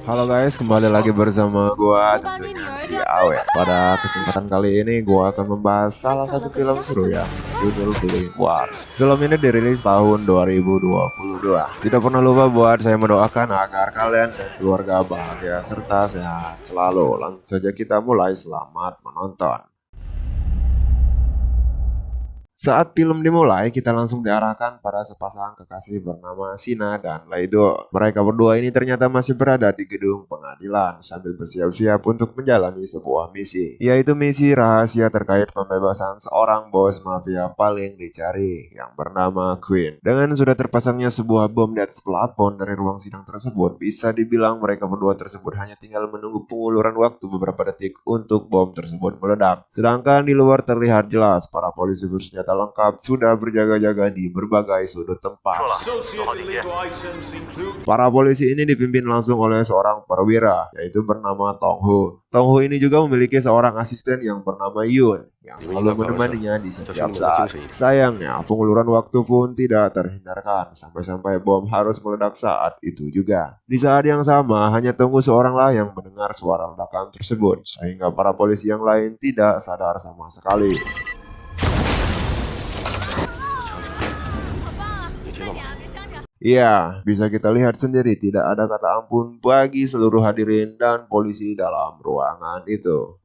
Halo guys, kembali lagi bersama gua tentunya si Awe. Pada kesempatan kali ini gua akan membahas salah satu film seru yang berjudul Flame Wars. Film ini dirilis tahun 2022. Tidak pernah lupa buat saya mendoakan agar kalian dan keluarga bahagia serta sehat selalu. Langsung saja kita mulai, selamat menonton. Saat film dimulai, kita langsung diarahkan pada sepasang kekasih bernama Sina dan Laido. Mereka berdua ini ternyata masih berada di gedung pengadilan sambil bersiap-siap untuk menjalani sebuah misi, yaitu misi rahasia terkait pembebasan seorang bos mafia paling dicari yang bernama Queen. Dengan sudah terpasangnya sebuah bom di atas plafon dari ruang sidang tersebut, bisa dibilang mereka berdua tersebut hanya tinggal menunggu penguluran waktu beberapa detik untuk bom tersebut meledak. Sedangkan di luar terlihat jelas para polisi bersenjata lengkap sudah berjaga-jaga di berbagai sudut tempat. Para polisi ini dipimpin langsung oleh seorang perwira, yaitu bernama Tong Ho. Tong Ho ini juga memiliki seorang asisten yang bernama Yun, yang selalu menemaninya di setiap saat. Sayangnya, penguluran waktu pun tidak terhindarkan, sampai-sampai bom harus meledak saat itu juga. Di saat yang sama, hanya tunggu seorang lah yang mendengar suara ledakan tersebut, sehingga para polisi yang lain tidak sadar sama sekali. Iya, bisa kita lihat sendiri tidak ada kata ampun bagi seluruh hadirin dan polisi dalam ruangan itu.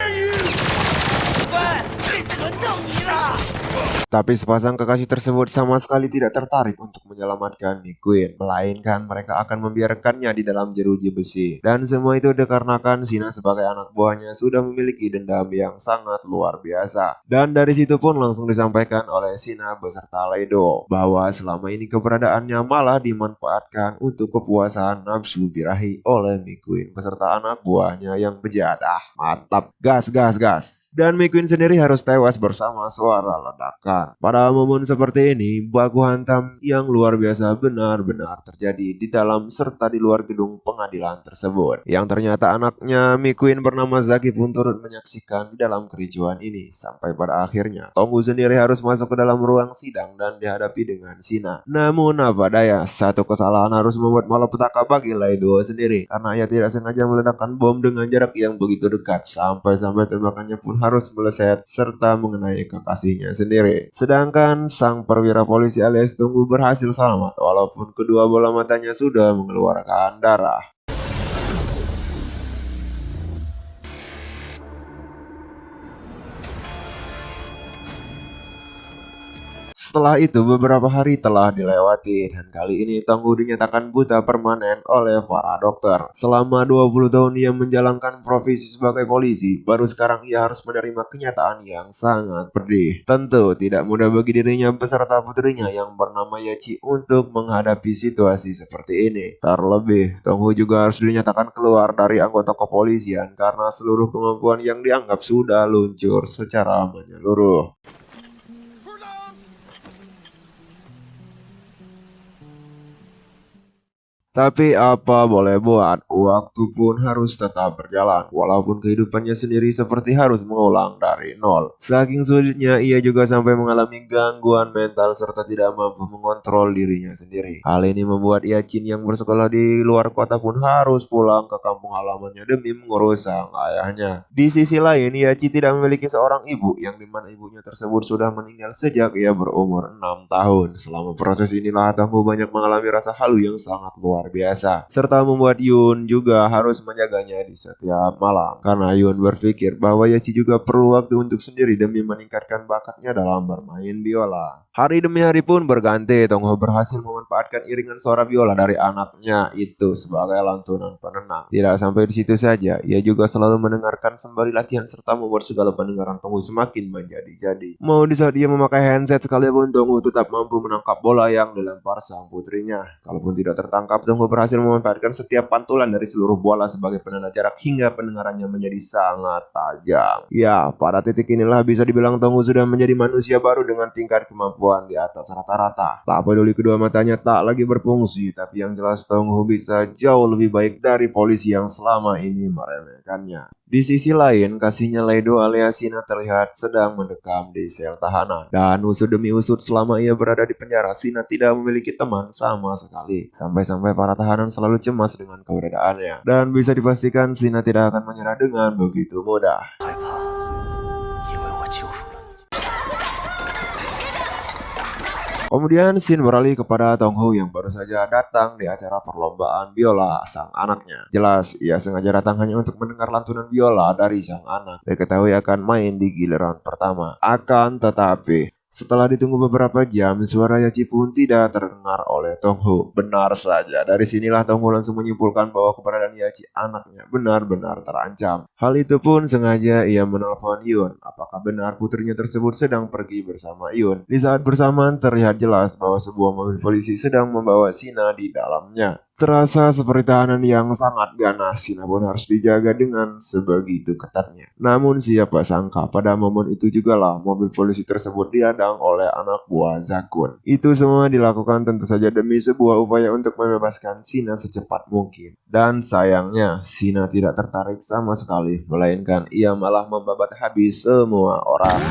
Tapi sepasang kekasih tersebut sama sekali tidak tertarik untuk menyelamatkan McQueen, melainkan mereka akan membiarkannya di dalam jeruji besi. Dan semua itu dikarenakan Sina sebagai anak buahnya sudah memiliki dendam yang sangat luar biasa. Dan dari situ pun langsung disampaikan oleh Sina beserta Laido bahwa selama ini keberadaannya malah dimanfaatkan untuk kepuasan nafsu birahi oleh McQueen beserta anak buahnya yang bejat. Mantap, gas gas gas. Dan McQueen sendiri harus tewas bersama suara ledakan. Pada momen seperti ini, baku hantam yang luar biasa benar-benar terjadi di dalam serta di luar gedung pengadilan tersebut. Yang ternyata anaknya McQueen bernama Zaki pun turut menyaksikan di dalam kericuan ini. Sampai pada akhirnya, Tonggu sendiri harus masuk ke dalam ruang sidang dan dihadapi dengan Sina. Namun apa daya, satu kesalahan harus membuat malapetaka bagi Laido sendiri. Karena ia tidak sengaja meledakkan bom dengan jarak yang begitu dekat. Sampai-sampai tembakannya pun harus meleset serta mengenai kekasihnya sendiri. Sedangkan sang perwira polisi alias Tunggu berhasil selamat walaupun kedua bola matanya sudah mengeluarkan darah. Setelah itu beberapa hari telah dilewati dan kali ini Tonggu dinyatakan buta permanen oleh para dokter. Selama 20 tahun ia menjalankan profesi sebagai polisi, baru sekarang ia harus menerima kenyataan yang sangat pedih. Tentu tidak mudah bagi dirinya beserta putrinya yang bernama Yachi untuk menghadapi situasi seperti ini. Terlebih, Tonggu juga harus dinyatakan keluar dari anggota kepolisian karena seluruh kemampuan yang dianggap sudah luncur secara menyeluruh. Tapi apa boleh buat, waktu pun harus tetap berjalan, walaupun kehidupannya sendiri seperti harus mengulang dari nol. Saking sulitnya, ia juga sampai mengalami gangguan mental serta tidak mampu mengontrol dirinya sendiri. Hal ini membuat Yacin yang bersekolah di luar kota pun harus pulang ke kampung halamannya demi mengurus sang ayahnya. Di sisi lain, Yacin tidak memiliki seorang ibu, yang dimana ibunya tersebut sudah meninggal sejak ia berumur 6 tahun. Selama proses inilah Tangguh banyak mengalami rasa halu yang sangat luar biasa, serta membuat Yun juga harus menjaganya di setiap malam karena Yun berpikir bahwa Yachi juga perlu waktu untuk sendiri demi meningkatkan bakatnya dalam bermain biola. Hari demi hari pun berganti, Tongho berhasil memanfaatkan iringan suara biola dari anaknya itu sebagai lantunan penenang. Tidak sampai di situ saja, ia juga selalu mendengarkan sembari latihan serta membuat segala pendengaran Tongho semakin menjadi-jadi. Mau di saat dia memakai handset sekalipun, Tongho tetap mampu menangkap bola yang dilempar sang putrinya. Kalaupun tidak tertangkap, Tongho berhasil memanfaatkan setiap pantulan dari seluruh bola sebagai penanda jarak hingga pendengarannya menjadi sangat tajam. Ya, pada titik inilah bisa dibilang Tongho sudah menjadi manusia baru dengan tingkat kemampuan kemampuan di atas rata-rata. Tak peduli kedua matanya tak lagi berfungsi, tapi yang jelas Tong Ho bisa jauh lebih baik dari polisi yang selama ini meremehkannya. Di sisi lain, kasihnya Leido alias Sina terlihat sedang mendekam di sel tahanan. Dan usut demi usut selama ia berada di penjara, Sina tidak memiliki teman sama sekali. Sampai-sampai para tahanan selalu cemas dengan keberadaannya. Dan bisa dipastikan Sina tidak akan menyerah dengan begitu mudah. Kemudian Shin beralih kepada Tong Ho yang baru saja datang di acara perlombaan biola sang anaknya. Jelas, ia sengaja datang hanya untuk mendengar lantunan biola dari sang anak. Diketahui akan main di giliran pertama. Akan tetapi, setelah ditunggu beberapa jam, suara Yachi pun tidak terdengar oleh Tong Ho. Benar saja, dari sinilah Tong Ho langsung menyimpulkan bahwa keberadaan Yachi anaknya benar-benar terancam. Hal itu pun sengaja ia menelpon Yun. Apakah benar putrinya tersebut sedang pergi bersama Yun? Di saat bersamaan terlihat jelas bahwa sebuah mobil polisi sedang membawa Sina di dalamnya. Terasa seperti tahanan yang sangat ganas, Sina pun harus dijaga dengan sebegitu ketatnya. Namun siapa sangka pada momen itu jugalah mobil polisi tersebut dihadang oleh anak buah Zakun. Itu semua dilakukan tentu saja demi sebuah upaya untuk membebaskan Sina secepat mungkin. Dan sayangnya, Sina tidak tertarik sama sekali, melainkan ia malah membabat habis semua orang.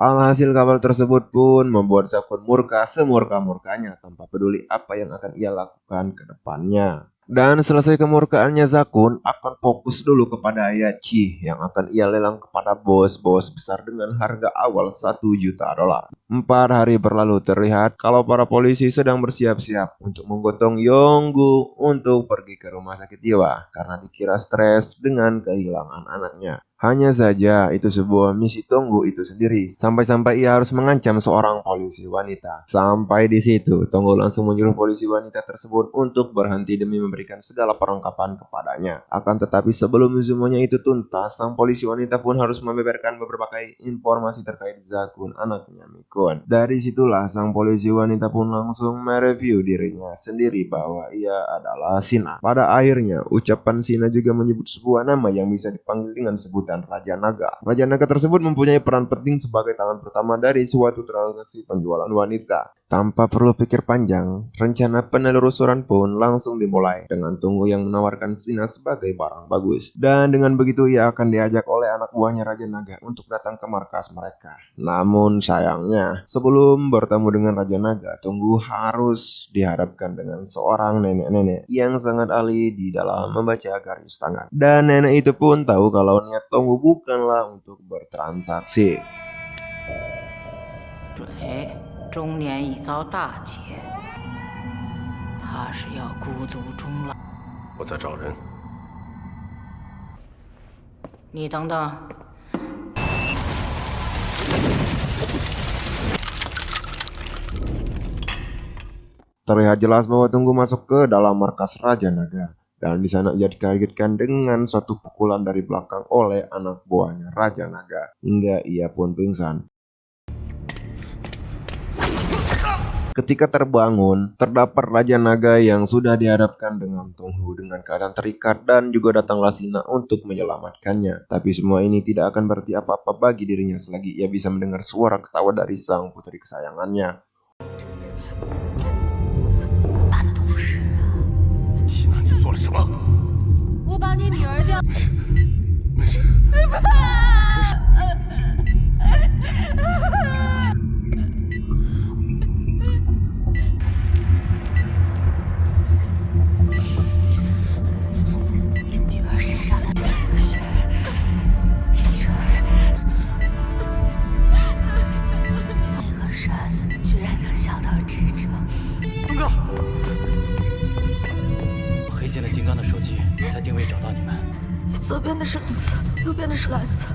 Alhasil kapal tersebut pun membuat Zakun murka semurka-murkanya tanpa peduli apa yang akan ia lakukan ke depannya. Dan selesai kemurkaannya, Zakun akan fokus dulu kepada Yachi yang akan ia lelang kepada bos-bos besar dengan harga awal $1 juta. 4 hari berlalu terlihat kalau para polisi sedang bersiap-siap untuk menggotong Yonggu untuk pergi ke rumah sakit jiwa karena dikira stres dengan kehilangan anaknya. Hanya saja itu sebuah misi Tonggu itu sendiri. Sampai-sampai ia harus mengancam seorang polisi wanita. Sampai di situ, Tonggu langsung menyuruh polisi wanita tersebut untuk berhenti demi memberikan segala perlengkapan kepadanya. Akan tetapi sebelum semuanya itu tuntas, sang polisi wanita pun harus membeberkan berbagai informasi terkait Zakun, anaknya Mikun. Dari situlah sang polisi wanita pun langsung mereview dirinya sendiri bahwa ia adalah Sina. Pada akhirnya, ucapan Sina juga menyebut sebuah nama yang bisa dipanggil dengan sebutan Raja Naga. Raja Naga tersebut mempunyai peran penting sebagai tangan pertama dari suatu transaksi penjualan wanita. Tanpa perlu pikir panjang, rencana penelusuran pun langsung dimulai dengan Tunggu yang menawarkan Sina sebagai barang bagus. Dan dengan begitu ia akan diajak oleh anak buahnya Raja Naga untuk datang ke markas mereka. Namun sayangnya, sebelum bertemu dengan Raja Naga, Tunggu harus dihadapkan dengan seorang nenek-nenek yang sangat ahli di dalam membaca garis tangan. Dan nenek itu pun tahu kalau niat Tunggu bukanlah untuk bertransaksi. 中年已遭大劫，他是要孤独终老。我在找人。你等等， Terlihat jelas bahwa Tunggu masuk ke dalam markas Raja Naga. Dan di sana ia dikagetkan dengan suatu pukulan dari belakang oleh anak buahnya Raja Naga. Hingga ia pun pingsan. Ketika terbangun, terdapat Raja Naga yang sudah dihadapkan dengan Tunggu dengan keadaan terikat dan juga datanglah Sina untuk menyelamatkannya. Tapi semua ini tidak akan berarti apa-apa bagi dirinya selagi ia bisa mendengar suara ketawa dari sang putri kesayangannya. 希娜，你做了什么？我把你女儿掉。没事，没事。你女儿身上的子血，你女儿，那个傻子居然能想到这种。东哥，黑进了金刚的手机，在定位找到你们。左边的是红色，右边的是蓝色。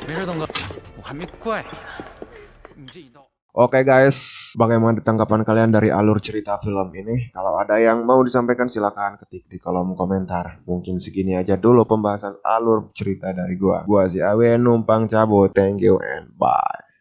没事，东哥，我还没怪你呢。你这一刀。Oke guys, bagaimana tanggapan kalian dari alur cerita film ini? Kalau ada yang mau disampaikan silahkan ketik di kolom komentar. Mungkin segini aja dulu pembahasan alur cerita dari gua. Gua si Awe numpang cabut. Thank you and bye.